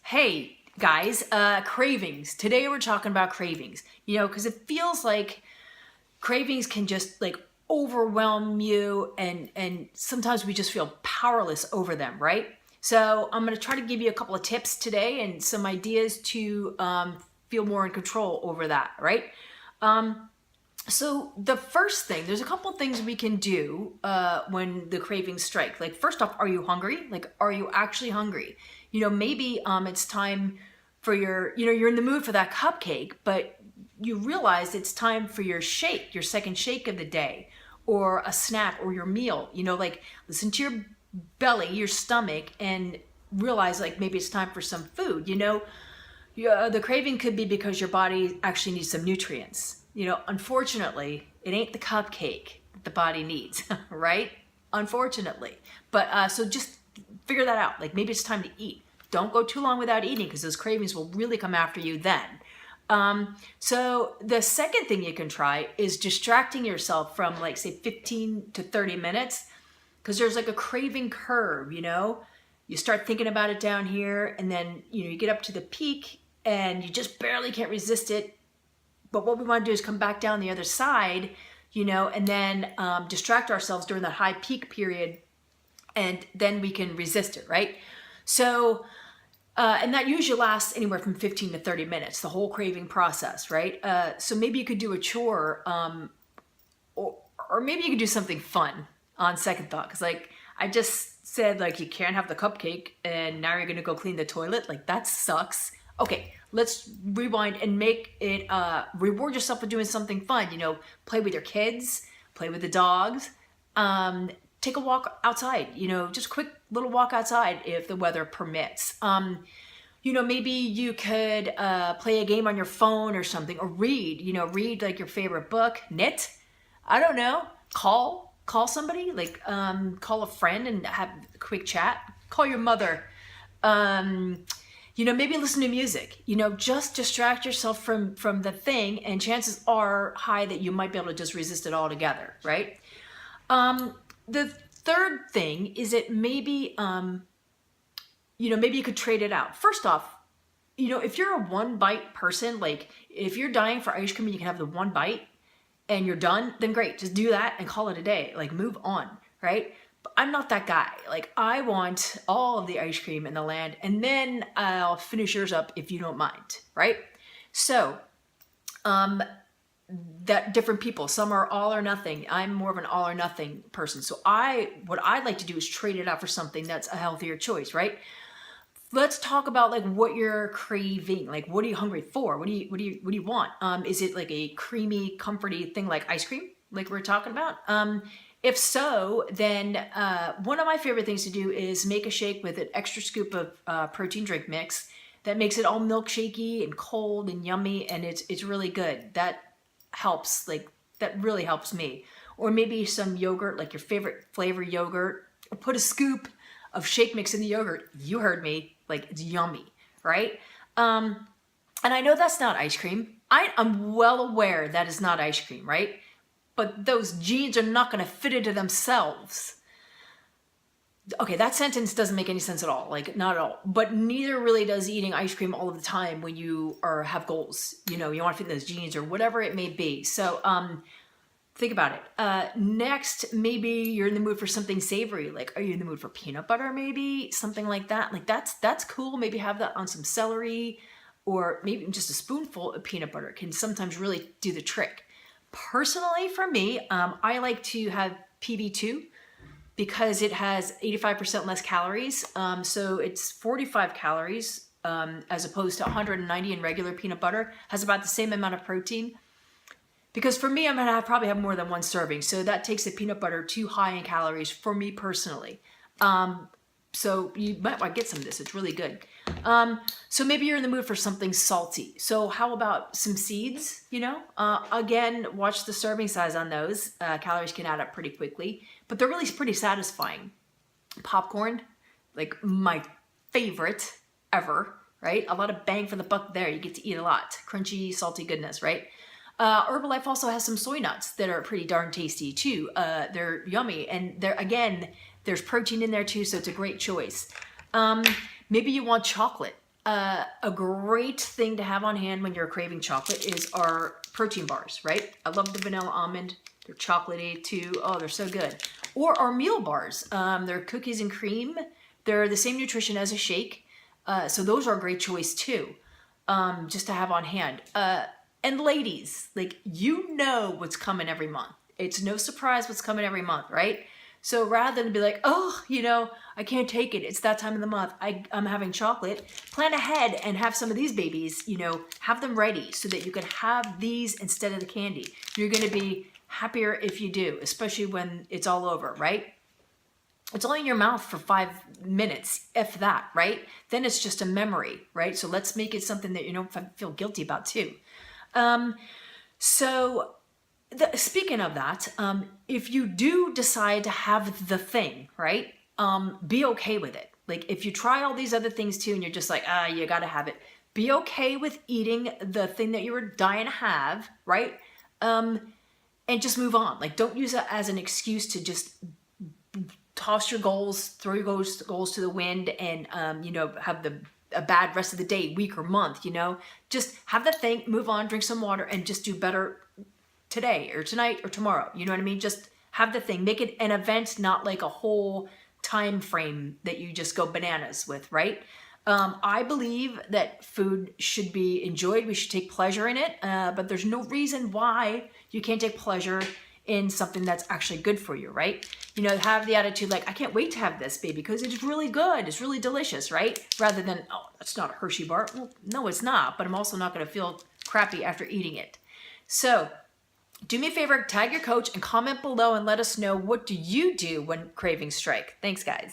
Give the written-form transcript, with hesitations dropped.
Hey guys, cravings. Today we're talking about cravings, because it feels like cravings can just like overwhelm you and sometimes we just feel powerless over them, right? So I'm going to try to give you a couple of tips today and some ideas to feel more in control over that, right? So the first thing, there's a couple of things we can do when the cravings strike. Like first off, are you hungry? Like, are you actually hungry? Maybe it's time for you're in the mood for that cupcake, but you realize it's time for your shake, your second shake of the day, or a snack or your meal. Like listen to your belly, your stomach, and realize like maybe it's time for some food. The craving could be because your body actually needs some nutrients. Unfortunately, it ain't the cupcake that the body needs, right? Unfortunately. But so just figure that out. Like maybe it's time to eat. Don't go too long without eating because those cravings will really come after you then. So the second thing you can try is distracting yourself from like say 15 to 30 minutes because there's like a craving curve, You start thinking about it down here and then, you get up to the peak and you just barely can't resist it. But what we want to do is come back down the other side, and then distract ourselves during that high peak period, and then we can resist it, right? So, and that usually lasts anywhere from 15 to 30 minutes, the whole craving process, right? So maybe you could do a chore, or maybe you could do something fun on second thought, because like I just said, like you can't have the cupcake, and now you're gonna go clean the toilet. Like that sucks. Okay, let's rewind and make it, reward yourself for doing something fun. Play with your kids, play with the dogs, take a walk outside, just a quick little walk outside if the weather permits. Maybe you could play a game on your phone or something, or read like your favorite book, knit, I don't know, call somebody, like call a friend and have a quick chat, call your mother, maybe listen to music, just distract yourself from the thing, and chances are high that you might be able to just resist it altogether, right? The third thing is that maybe, maybe you could trade it out. First off, if you're a one bite person, like if you're dying for ice cream and you can have the one bite and you're done, then great, just do that and call it a day, like move on, right? I'm not that guy. Like I want all of the ice cream in the land, and then I'll finish yours up if you don't mind, right? So, that different people, some are all or nothing. I'm more of an all or nothing person. So what I'd like to do is trade it out for something that's a healthier choice, right? Let's talk about like what you're craving. Like, what are you hungry for? What do you want? Is it like a creamy, comforty thing like ice cream, like we're talking about? If so, then one of my favorite things to do is make a shake with an extra scoop of protein drink mix that makes it all milkshakey and cold and yummy, and it's really good. That helps, like that really helps me. Or maybe some yogurt, like your favorite flavor yogurt, or put a scoop of shake mix in the yogurt. You heard me, like it's yummy, right? And I know that's not ice cream. I'm well aware that is not ice cream, right? But those jeans are not going to fit into themselves. Okay, that sentence doesn't make any sense at all. Like, not at all. But neither really does eating ice cream all of the time when you have goals. You want to fit those jeans or whatever it may be. So, think about it. Next, maybe you're in the mood for something savory. Like, are you in the mood for peanut butter maybe? Something like that. Like, that's cool. Maybe have that on some celery, or maybe just a spoonful of peanut butter can sometimes really do the trick. Personally, for me, I like to have PB2 because it has 85% less calories. So it's 45 calories as opposed to 190 in regular peanut butter. Has about the same amount of protein. Because for me, I'm going to probably have more than one serving. So that takes the peanut butter too high in calories for me personally. So you might want to get some of this. It's really good. So maybe you're in the mood for something salty. So how about some seeds, Again, watch the serving size on those. Calories can add up pretty quickly, but they're really pretty satisfying. Popcorn, like my favorite ever, right? A lot of bang for the buck there. You get to eat a lot. Crunchy, salty goodness, right? Herbalife also has some soy nuts that are pretty darn tasty too. They're yummy, and there's protein in there too, so it's a great choice. Maybe you want chocolate. A great thing to have on hand when you're craving chocolate is our protein bars, right? I love the vanilla almond. They're chocolatey too. Oh, they're so good. Or our meal bars. They're cookies and cream. They're the same nutrition as a shake. So those are a great choice too, just to have on hand. And ladies, like, you know what's coming every month. It's no surprise what's coming every month, right? So rather than be like, oh, I can't take it, it's that time of the month, I'm having chocolate, plan ahead and have some of these babies, have them ready so that you can have these instead of the candy. You're going to be happier if you do, especially when it's all over, right? It's only in your mouth for 5 minutes, if that, right? Then it's just a memory, right? So let's make it something that you don't feel guilty about too. Speaking of that, if you do decide to have the thing, right, be okay with it. Like, if you try all these other things too and you're just like, you gotta have it, be okay with eating the thing that you were dying to have, right? And just move on. Like, don't use it as an excuse to just toss your goals, throw your goals to the wind and, have a bad rest of the day, week, or month, Just have the thing, move on, drink some water, and just do better today or tonight or tomorrow. You know what I mean? Just have the thing. Make it an event, not like a whole time frame that you just go bananas with, right? I believe that food should be enjoyed. We should take pleasure in it, but there's no reason why you can't take pleasure in something that's actually good for you, right? Have the attitude like, I can't wait to have this, baby, because it's really good. It's really delicious, right? Rather than, oh, that's not a Hershey bar. Well, no, it's not, but I'm also not going to feel crappy after eating it. So do me a favor, tag your coach and comment below and let us know, what do you do when cravings strike? Thanks, guys.